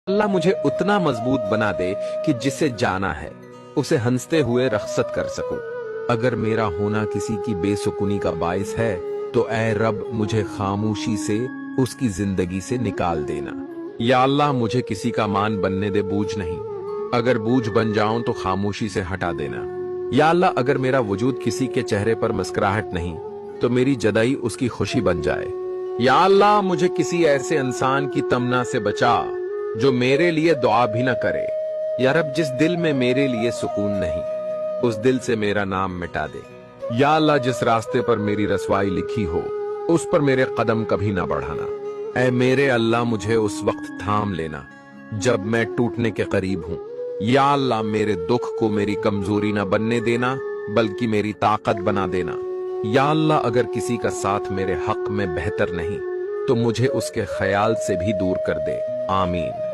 अल्लाह मुझे उतना मजबूत बना दे कि जिसे जाना है उसे हंसते हुए रखसत कर सकूं। अगर मेरा होना किसी की बेसुकूनी का बाइस है तो ऐ रब मुझे खामोशी से उसकी जिंदगी से निकाल देना। या अल्लाह मुझे किसी का मान बनने दे बूझ नहीं, अगर बूझ बन जाऊं तो खामोशी से हटा देना। या अल्लाह अगर मेरा वजूद किसी के चेहरे पर मुस्कुराहट नहीं तो मेरी जदाई उसकी खुशी बन जाए। या अल्लाह मुझे किसी ऐसे इंसान की तमन्ना से बचा जो मेरे लिए दुआ भी न करे। या रब जिस दिल में मेरे लिए सुकून नहीं उस दिल से मेरा नाम मिटा दे। या अल्लाह जिस रास्ते पर मेरी रसवाई लिखी हो उस पर मेरे कदम कभी ना बढ़ाना। ऐ मेरे अल्लाह मुझे उस वक्त थाम लेना जब मैं टूटने के करीब हूँ। या अल्लाह मेरे दुख को मेरी कमजोरी ना बनने देना बल्कि मेरी ताकत बना देना। या अल्लाह अगर किसी का साथ मेरे हक में बेहतर नहीं तो मुझे उसके ख्याल से भी दूर कर दे। आमीन।